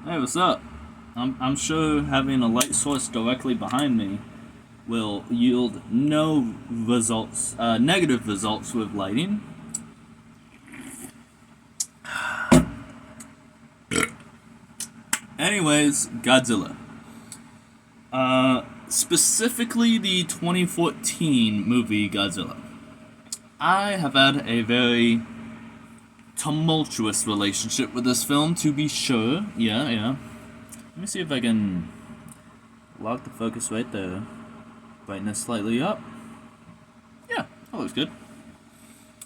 Hey, what's up? I'm sure having a light source directly behind me will yield no results, negative results with lighting. Anyways, Godzilla. Specifically the 2014 movie Godzilla. I have had a very tumultuous relationship with this film, to be sure. Yeah. Let me see if I can lock the focus right there. Brightness slightly up. Yeah, that looks good.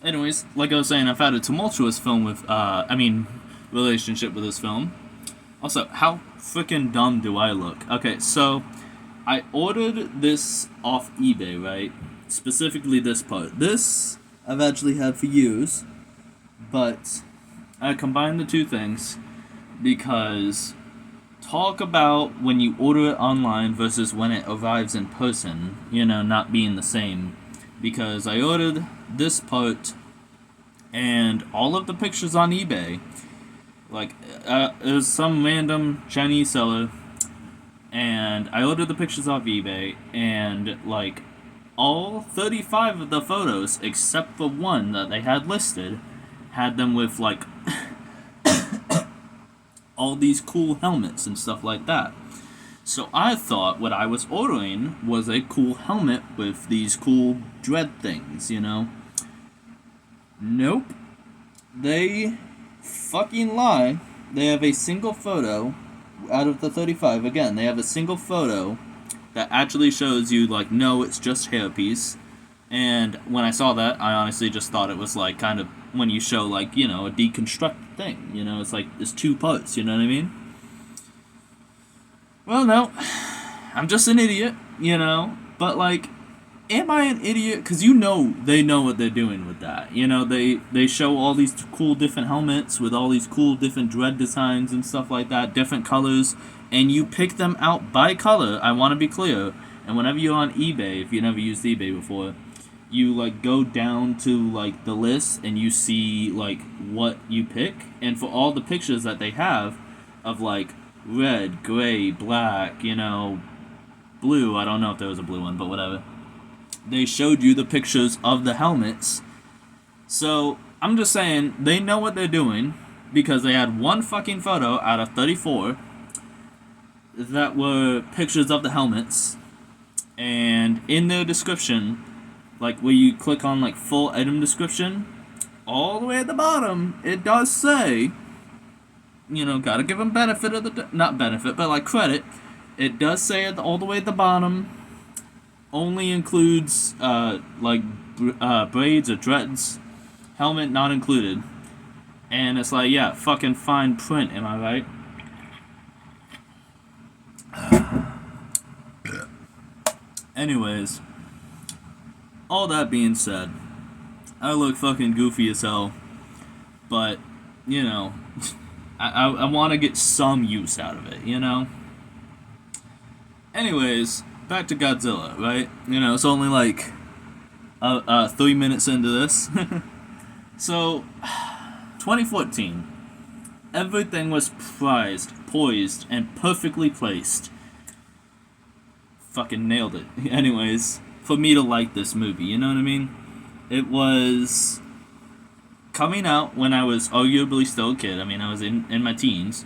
Anyways, like I was saying, I've had a tumultuous relationship with this film. Also, how freaking dumb do I look? Okay, so I ordered this off eBay, right? Specifically this part. This I've actually had for years, but I combined the two things because talk about when you order it online versus when it arrives in person, not being the same. Because I ordered this part and all of the pictures on eBay, it was some random Chinese seller, and I ordered the pictures off eBay, and all 35 of the photos, except for one that they had listed, had them with all these cool helmets and stuff like that. So I thought what I was ordering was a cool helmet with these cool dread things, Nope. They fucking lie. They have a single photo out of the 35. Again, they have a single photo that actually shows you, no, it's just hairpiece. And when I saw that, I honestly just thought it was kind of when you show a deconstructed thing. It's two parts, you know what I mean? Well, no. I'm just an idiot, But am I an idiot? Because they know what they're doing with that. They show all these cool different helmets with all these cool different dread designs and stuff like that, different colors, and you pick them out by color. I want to be clear. And whenever you're on eBay, if you never used eBay before, you go down to the list and you see what you pick. And for all the pictures that they have of red, gray, black, blue. I don't know if there was a blue one, but whatever. They showed you the pictures of the helmets. So, I'm just saying, they know what they're doing because they had one fucking photo out of 34 that were pictures of the helmets. And in their description, where you click on full item description, all the way at the bottom, it does say, gotta give them benefit of the, not benefit, but credit. It does say all the way at the bottom, only includes braids or dreads, helmet not included, and it's yeah, fucking fine print, am I right? Anyways, all that being said, I look fucking goofy as hell, but I want to get some use out of it, Anyways, back to Godzilla, right? It's only 3 minutes into this. So, 2014. Everything was poised, and perfectly placed. Fucking nailed it. Anyways, for me to like this movie, you know what I mean? It was coming out when I was arguably still a kid. I was in my teens.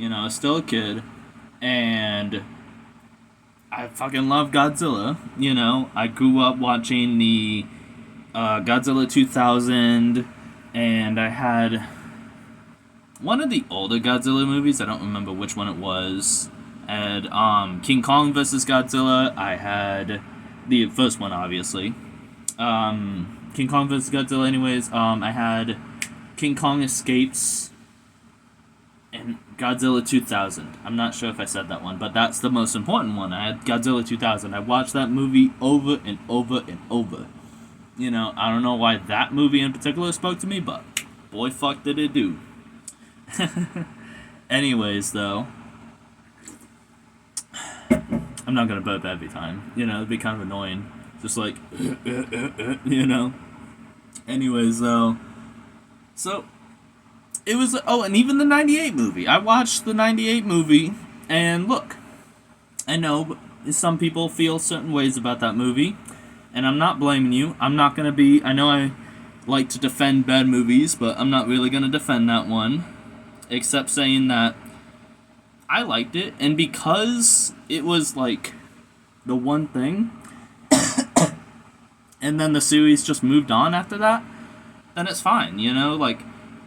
I was still a kid, and I fucking love Godzilla. I grew up watching the Godzilla 2000, and I had one of the older Godzilla movies. I don't remember which one it was. I had King Kong vs. Godzilla. I had the first one, obviously. King Kong vs. Godzilla, anyways. I had King Kong Escapes and Godzilla 2000. I'm not sure if I said that one, but that's the most important one. I had Godzilla 2000. I watched that movie over and over and over. I don't know why that movie in particular spoke to me, but boy fuck did it do. Anyways, though, I'm not gonna burp every time. It'd be kind of annoying. Just Anyways, though. So, It was, oh, and even the 98 movie. I watched the 98 movie, and look, I know some people feel certain ways about that movie, and I'm not blaming you. I'm not going to be, I know I like to defend bad movies, but I'm not really going to defend that one, except saying that I liked it, and because it was, like, the one thing, and then the series just moved on after that, then it's fine, you know? Like,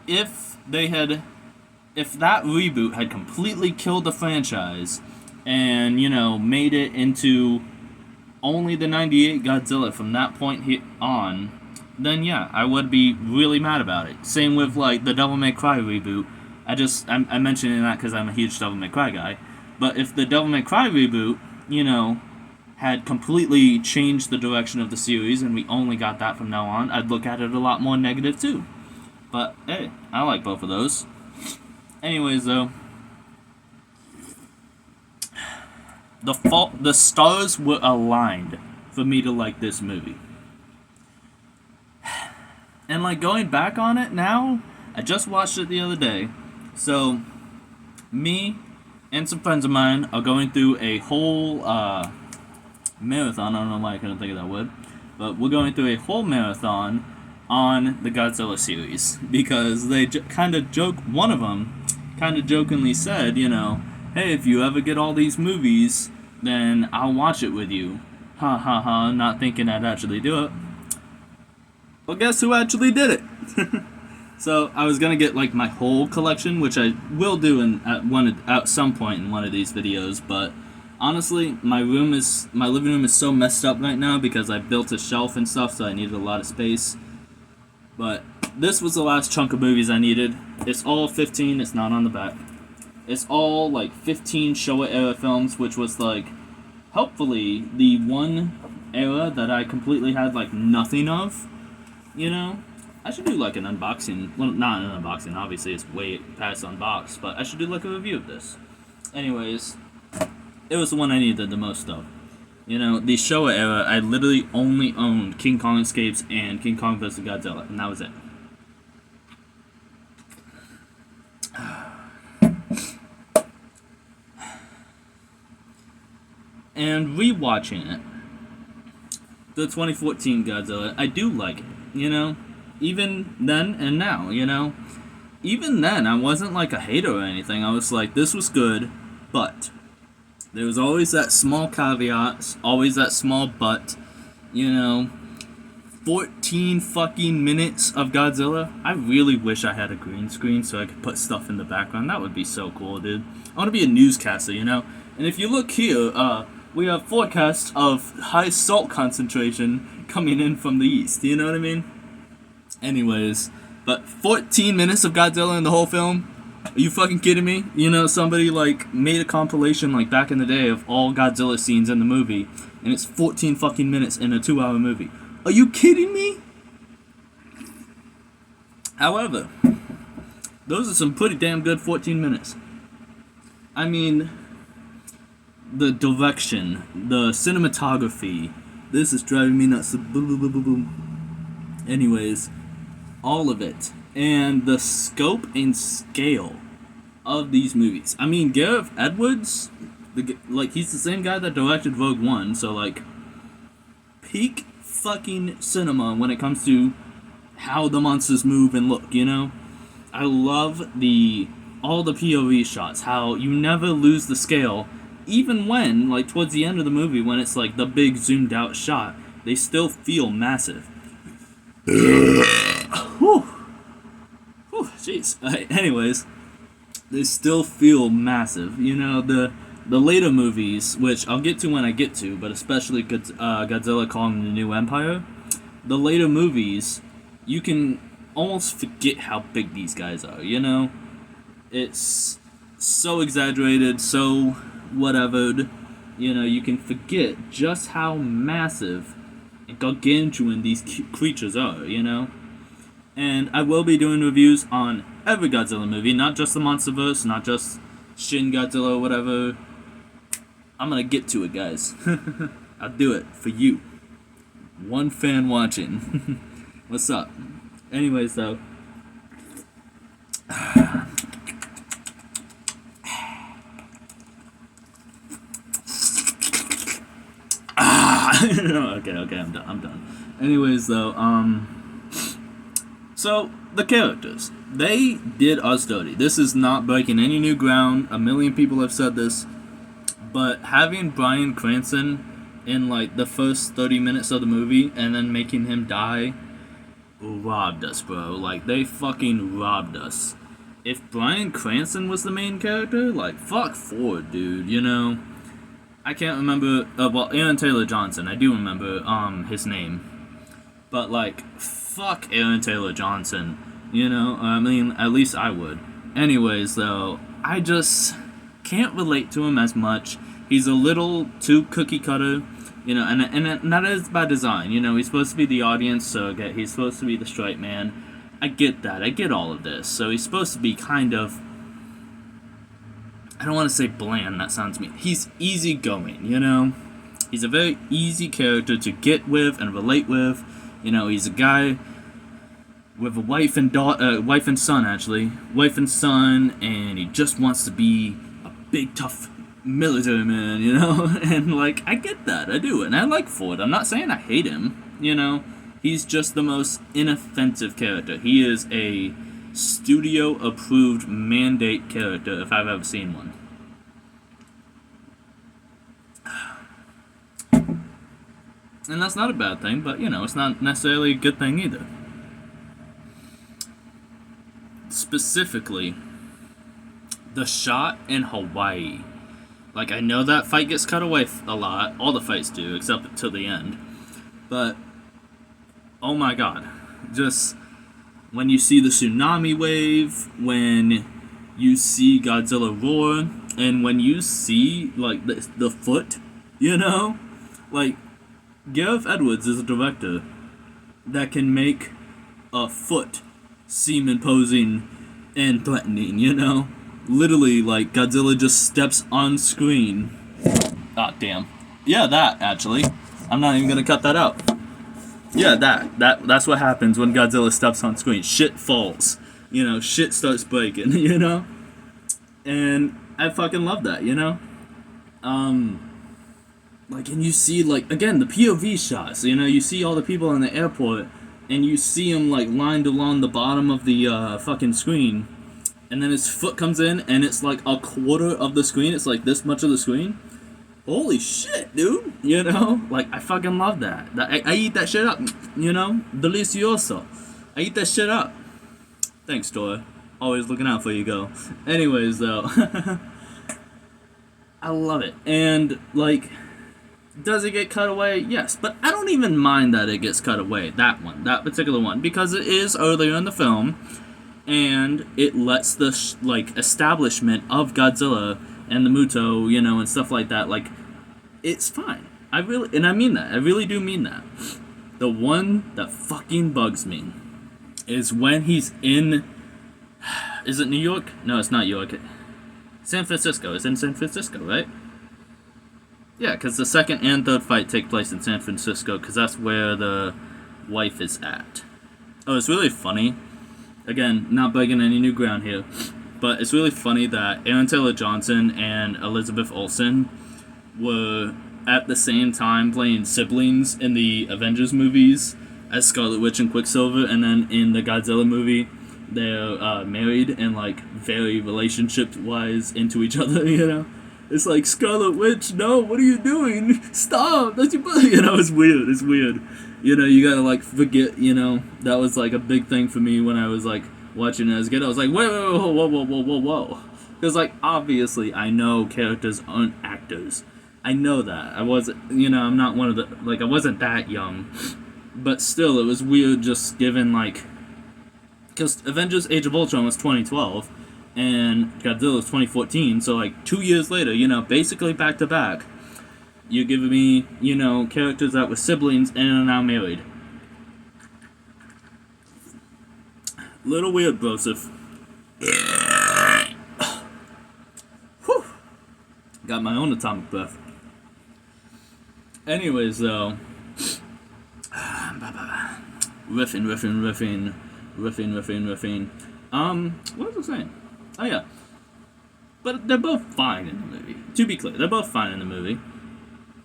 if that reboot had completely killed the franchise and, you know, made it into only the 98 Godzilla from that point on, then yeah, I would be really mad about it. Same with, like, the Devil May Cry reboot. I'm mentioning that because I'm a huge Devil May Cry guy. But if the Devil May Cry reboot, you know, had completely changed the direction of the series and we only got that from now on, I'd look at it a lot more negative too. But hey, I like both of those. Anyways, though, the stars were aligned for me to like this movie. And, like, going back on it now, I just watched it the other day. So, me and some friends of mine are going through a whole marathon. I don't know why I couldn't think of that word. But we're going through a whole marathon on the Godzilla series. Because they one of them kind of jokingly said, you know, hey, if you ever get all these movies, then I'll watch it with you. Ha ha ha, not thinking I'd actually do it. Well, guess who actually did it? So I was gonna get, like, my whole collection, which I will do at some point in one of these videos. But honestly, my living room is so messed up right now because I built a shelf and stuff, so I needed a lot of space. But this was the last chunk of movies I needed. It's all 15. It's not on the back. It's all, like, 15 Showa era films, which was, like, hopefully the one era that I completely had, like, nothing of. You know, I should do, like, an unboxing. Well, not an unboxing, obviously, it's way past unboxed, but I should do, like, a review of this. Anyways, it was the one I needed the most of. You know, the Showa era, I literally only owned King Kong Escapes and King Kong vs. Godzilla, and that was it. And rewatching it, the 2014 Godzilla, I do like it. You know, even then and now, you know. Even then, I wasn't, like, a hater or anything. I was like, this was good, but there was always that small caveat, always that small but, you know. 14 fucking minutes of Godzilla. I really wish I had a green screen so I could put stuff in the background. That would be so cool, dude. I want to be a newscaster, you know. And if you look here, we have forecasts of high salt concentration coming in from the east, you know what I mean? Anyways, but 14 minutes of Godzilla in the whole film? Are you fucking kidding me? You know, somebody, like, made a compilation, like, back in the day of all Godzilla scenes in the movie, and it's 14 fucking minutes in a 2-hour movie. Are you kidding me? However, those are some pretty damn good 14 minutes. I mean, the direction, the cinematography, this is driving me nuts. Boom, boom, boom, boom, boom. Anyways, all of it. And the scope and scale of these movies. I mean, Gareth Edwards, he's the same guy that directed Rogue One, so, like, peak fucking cinema when it comes to how the monsters move and look, you know? I love all the POV shots, how you never lose the scale, even when, like, towards the end of the movie, when it's, like, the big zoomed out shot, they still feel massive. Whew. Jeez. Anyways, they still feel massive. You know, the later movies, which I'll get to when I get to, but especially Godzilla Kong: The New Empire, the later movies, you can almost forget how big these guys are, you know? It's so exaggerated, so whatevered, you know, you can forget just how massive and gargantuan these creatures are, you know? And I will be doing reviews on every Godzilla movie, not just the Monsterverse, not just Shin Godzilla or whatever. I'm gonna get to it, guys. I'll do it for you. One fan watching. What's up? Anyways, though. Okay, I'm done. Anyways, though, so the characters, they did us dirty. This is not breaking any new ground. A million people have said this, but having Bryan Cranston in like the first 30 minutes of the movie and then making him die robbed us, bro. Like, they fucking robbed us. If Bryan Cranston was the main character, like, fuck Ford, dude, you know? I can't remember, well, Aaron Taylor Johnson, I do remember, his name. But, like, fuck Aaron Taylor Johnson, you know? I mean, at least I would. Anyways, though, I just can't relate to him as much. He's a little too cookie cutter, you know, and that is by design, you know? He's supposed to be the audience surrogate, he's supposed to be the straight man. I get that, I get all of this. So he's supposed to be kind of, I don't want to say bland, that sounds mean. He's easygoing, you know? He's a very easy character to get with and relate with. You know, he's a guy with a wife and son, and he just wants to be a big, tough military man, you know? And, like, I get that, I do, and I like Ford. I'm not saying I hate him, you know? He's just the most inoffensive character. He is a studio-approved mandate character, if I've ever seen one. And that's not a bad thing, but, you know, it's not necessarily a good thing either. Specifically, the shot in Hawaii. Like, I know that fight gets cut away a lot. All the fights do, except until the end. But, oh my god. Just, when you see the tsunami wave, when you see Godzilla roar, and when you see, like, the foot, you know? Like, Gareth Edwards is a director that can make a foot seem imposing and threatening, you know? Literally, like, Godzilla just steps on screen. Ah, damn. Yeah, that, actually. I'm not even gonna cut that out. Yeah, that's what happens when Godzilla steps on screen. Shit falls. You know, shit starts breaking, you know? And I fucking love that, you know? Like, and you see, like, again, the POV shots, you know? You see all the people in the airport, and you see them, like, lined along the bottom of the, fucking screen. And then his foot comes in, and it's, like, a quarter of the screen. It's, like, this much of the screen. Holy shit, dude. You know? Like, I fucking love that. I eat that shit up, you know? Delicioso. I eat that shit up. Thanks, Tor. Always looking out for you, go. Anyways, though. I love it. And, like, does it get cut away? Yes. But I don't even mind that it gets cut away. That one. That particular one. Because it is earlier in the film. And it lets the, establishment of Godzilla and the Muto, you know, and stuff like that, like, it's fine. I mean that. I really do mean that. The one that fucking bugs me is when he's in, is it New York? No, it's not New York. San Francisco. It's in San Francisco, right? Yeah, because the second and third fight take place in San Francisco, because that's where the wife is at. Oh, it's really funny. Again, not breaking any new ground here. But it's really funny that Aaron Taylor Johnson and Elizabeth Olsen were at the same time playing siblings in the Avengers movies as Scarlet Witch and Quicksilver, and then in the Godzilla movie, they're married and, like, very relationship-wise into each other, you know? It's like, Scarlet Witch, no, what are you doing? Stop! That's your brother. You know, it's weird. You know, you gotta, like, forget, you know, that was, like, a big thing for me when I was, like, watching it as a kid. I was like, whoa. Because, like, obviously, I know characters aren't actors. I know that. I wasn't, you know, I'm not one of the, like, I wasn't that young. But still, it was weird just given, like, because Avengers Age of Ultron was 2012, and Godzilla was 2014, so, like, 2 years later, you know, basically back to back, you're giving me, you know, characters that were siblings and are now married. Little weird, Broseph. Whew. Got my own atomic breath. Anyways, though. Riffing. What was I saying? Oh yeah, but they're both fine in the movie. To be clear, they're both fine in the movie.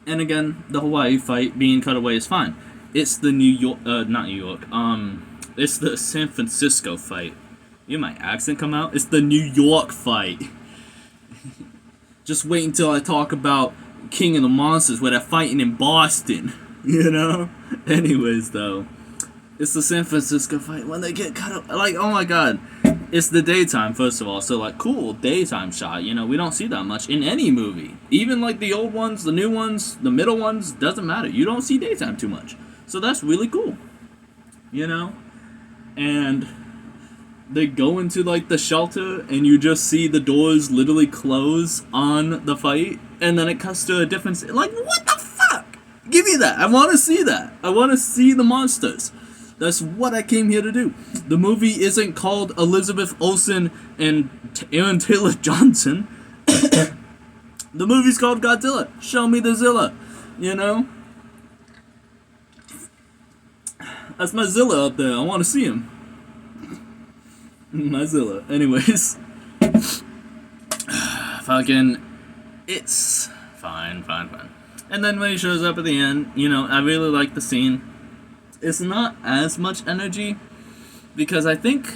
And again, the Hawaii fight being cut away is fine. It's the not New York. It's the San Francisco fight. You my accent come out? It's the New York fight. Just wait until I talk about King of the Monsters where they're fighting in Boston. You know? Anyways, though, it's the San Francisco fight when they get cut up. Like, oh my god. It's the daytime, first of all. So, like, cool daytime shot. You know, we don't see that much in any movie. Even, like, the old ones, the new ones, the middle ones, doesn't matter. You don't see daytime too much. So that's really cool. You know? And they go into, like, the shelter, and you just see the doors literally close on the fight. And then it cuts to a different... Like, what the fuck? Give me that. I want to see that. I want to see the monsters. That's what I came here to do. The movie isn't called Elizabeth Olsen and Aaron Taylor Johnson. The movie's called Godzilla. Show me the Zilla. You know? That's my Zilla up there. I want to see him. My Zilla. Anyways. Fucking... It's... Fine. And then when he shows up at the end, you know, I really like the scene. It's not as much energy, because I think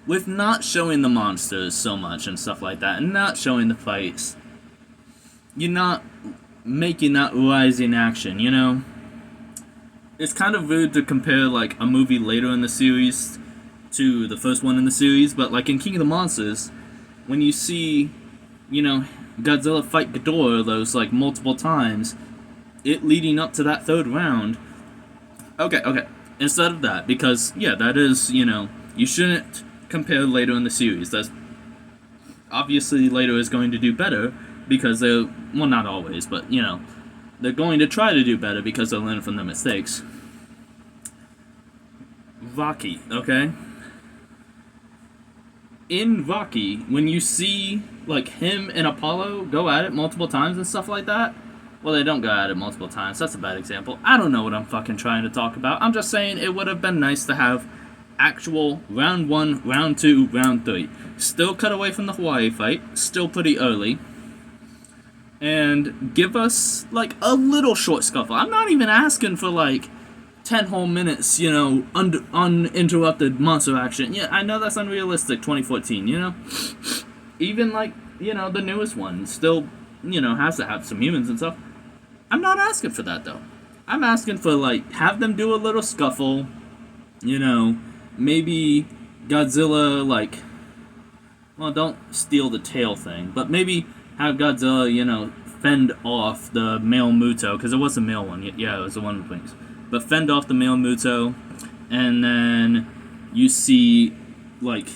with not showing the monsters so much and stuff like that, and not showing the fights, you're not making that rising action, you know? It's kind of weird to compare, like, a movie later in the series to the first one in the series, but, like, in King of the Monsters, when you see, you know, Godzilla fight Ghidorah those, like, multiple times, it leading up to that third round... Okay. Instead of that, because, yeah, that is, you know, you shouldn't compare later in the series. That's obviously later is going to do better because they're, well, not always, but, you know, they're going to try to do better because they'll learn from their mistakes. Rocky, okay? In Rocky, when you see, like, him and Apollo go at it multiple times and stuff like that, well, they don't go at it multiple times. That's a bad example. I don't know what I'm fucking trying to talk about. I'm just saying it would have been nice to have actual round 1, round 2, round 3. Still cut away from the Hawaii fight. Still pretty early. And give us, like, a little short scuffle. I'm not even asking for, like, 10 whole minutes, you know, uninterrupted monster action. Yeah, I know that's unrealistic, 2014, you know? Even, like, you know, the newest one still, you know, has to have some humans and stuff. I'm not asking for that, though. I'm asking for, like, have them do a little scuffle, you know, maybe Godzilla, like, well, don't steal the tail thing, but maybe have Godzilla, you know, fend off the male Muto, because it was a male one, yeah, it was the one with wings, but fend off the male Muto, and then you see, like,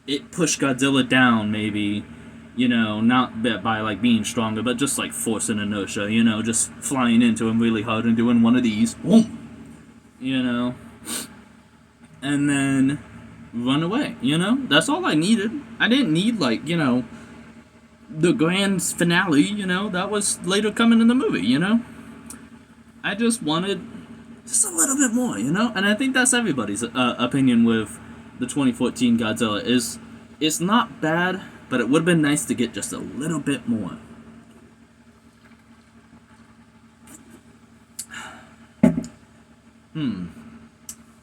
it push Godzilla down, maybe, you know, not by, like, being stronger, but just, like, forcing inertia, you know, just flying into him really hard and doing one of these, boom, you know, and then run away, you know? That's all I needed. I didn't need, like, you know, the grand finale, you know? That was later coming in the movie, you know? I just wanted just a little bit more, you know? And I think that's everybody's opinion with the 2014 Godzilla, is it's not bad, but it would have been nice to get just a little bit more.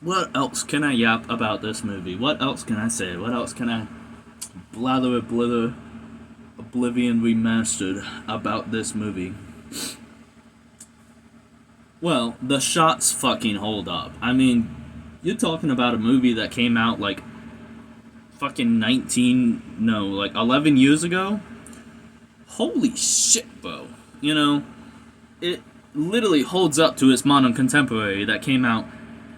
What else can I yap about this movie? What else can I say? What else can I blather, blither, Oblivion Remastered about this movie? Well, the shots fucking hold up. I mean, you're talking about a movie that came out, like, fucking 11 years ago? Holy shit, bro. You know, it literally holds up to its modern contemporary that came out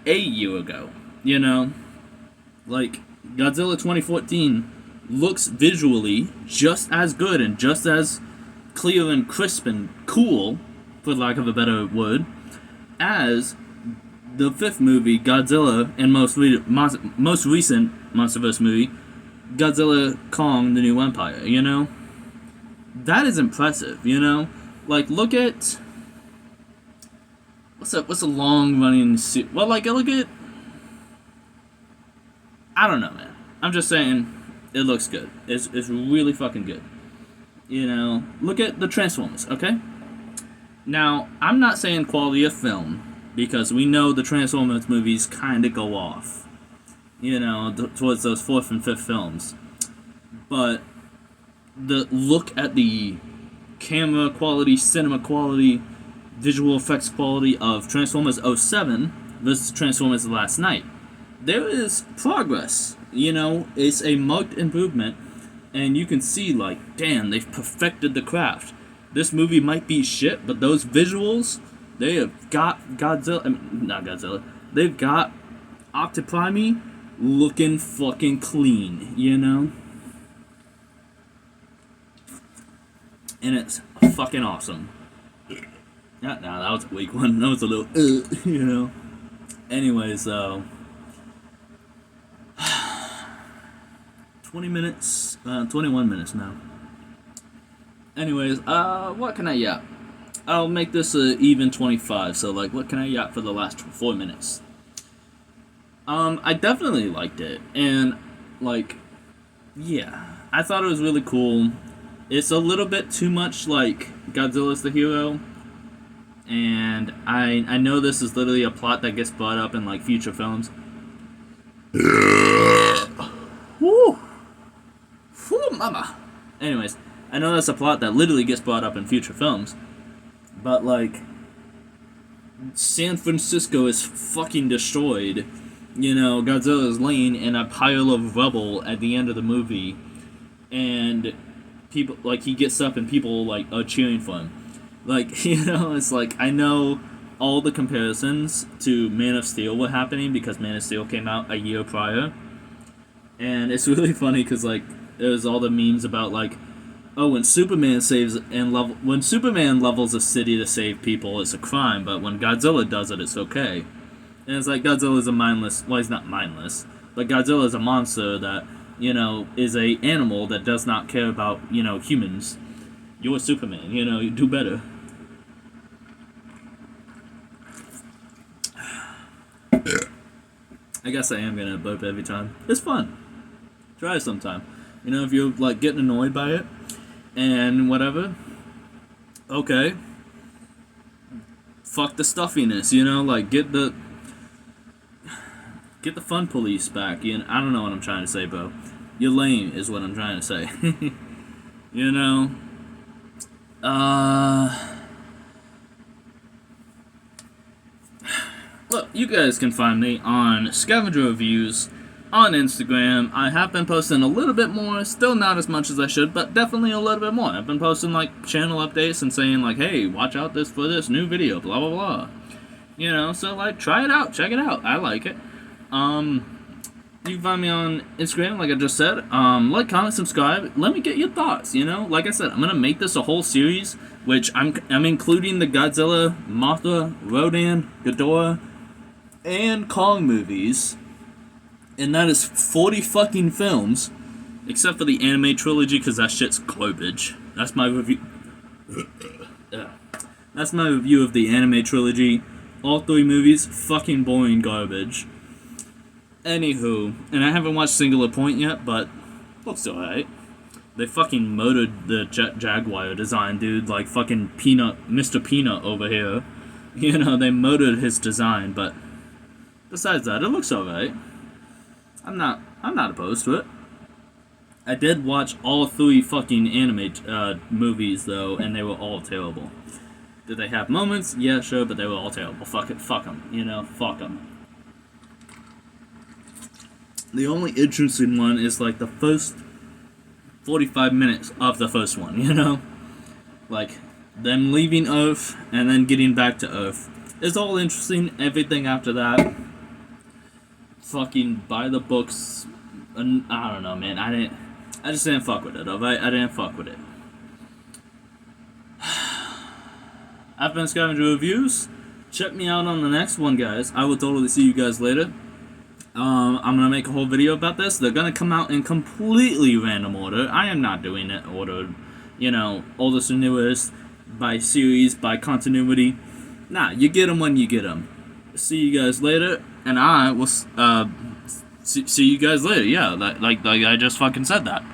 a year ago, you know? Like, Godzilla 2014 looks visually just as good and just as clear and crisp and cool, for lack of a better word, as the fifth movie, Godzilla, and most recent MonsterVerse movie, Godzilla Kong: The New Empire, you know? That is impressive, you know? Like, look at... What's a long-running... Well, like, look at... I don't know, man. I'm just saying, it looks good. It's really fucking good. You know, look at the Transformers, okay? Now, I'm not saying quality of film, because we know the Transformers movies kind of go off, you know, towards those fourth and fifth films. But the look at the camera quality, cinema quality, visual effects quality of Transformers '07 versus Transformers The Last Night. There is progress, you know, it's a marked improvement, and you can see, like, damn, they've perfected the craft. This movie might be shit, but those visuals, they have got Godzilla, not Godzilla, they've got Octoprime looking fucking clean, you know? And it's fucking awesome. Nah, that was a weak one. That was a little, you know? Anyways, 20 minutes, 21 minutes now. Anyways, what can I yap? I'll make this a even 25, so, like, what can I yap for the last 4 minutes? I definitely liked it, and, like, yeah, I thought it was really cool. It's a little bit too much like Godzilla's the hero, and I know this is literally a plot that gets brought up in, like, future films. Woo! Woo, mama! Anyways, I know that's a plot that literally gets brought up in future films, but, like, San Francisco is fucking destroyed. You know, Godzilla is laying in a pile of rubble at the end of the movie, and people, like, he gets up and people, like, are cheering for him. Like, you know, it's like, I know all the comparisons to Man of Steel were happening because Man of Steel came out a year prior, and it's really funny because, like, there's all the memes about, like, oh, when Superman when Superman levels a city to save people, it's a crime, but when Godzilla does it, it's okay. And it's like, Godzilla's a mindless, well, he's not mindless, but Godzilla is a monster that, you know, is a animal that does not care about, you know, humans. You're Superman, you know, you do better. I guess I am gonna burp every time. It's fun. Try it sometime. You know, if you're, like, getting annoyed by it, and whatever, okay, fuck the stuffiness, you know, like, get the fun police back, you know, I don't know what I'm trying to say, bro. You're lame, is what I'm trying to say. You know, look, you guys can find me on Scavenger Reviews on Instagram. I have been posting a little bit more, still not as much as I should, but definitely a little bit more. I've been posting, like, channel updates and saying, like, hey, watch out for this new video, blah, blah, blah. You know, so, like, try it out, check it out. I like it. You can find me on Instagram, like I just said. Like, comment, subscribe. Let me get your thoughts, you know? Like I said, I'm gonna make this a whole series, which I'm including the Godzilla, Mothra, Rodan, Ghidorah, and Kong movies. And that is 40 fucking films, except for the anime trilogy, because that shit's garbage. That's my review. That's my review of the anime trilogy. All 3 movies, fucking boring garbage. Anywho, and I haven't watched Singular Point yet, but looks alright. They fucking murdered the Jaguar design, dude. Like, fucking Peanut, Mr. Peanut over here. You know, they murdered his design, but besides that, it looks alright. I'm not opposed to it. I did watch all 3 fucking anime movies, though, and they were all terrible. Did they have moments? Yeah, sure, but they were all terrible. Fuck it, fuck them, you know, fuck them. The only interesting one is, like, the first 45 minutes of the first one, you know? Like, them leaving Earth and then getting back to Earth. It's all interesting. Everything after that, fucking by the books, and I don't know, man. I just didn't fuck with it, alright? I didn't fuck with it. I've been Scavenger Reviews. Check me out on the next one, guys. I will totally see you guys later. I'm gonna make a whole video about this. They're gonna come out in completely random order. I am not doing it ordered, you know, oldest to newest, by series, by continuity. Nah, you get them when you get them. See you guys later, and I will See you guys later. Yeah, like I just fucking said that.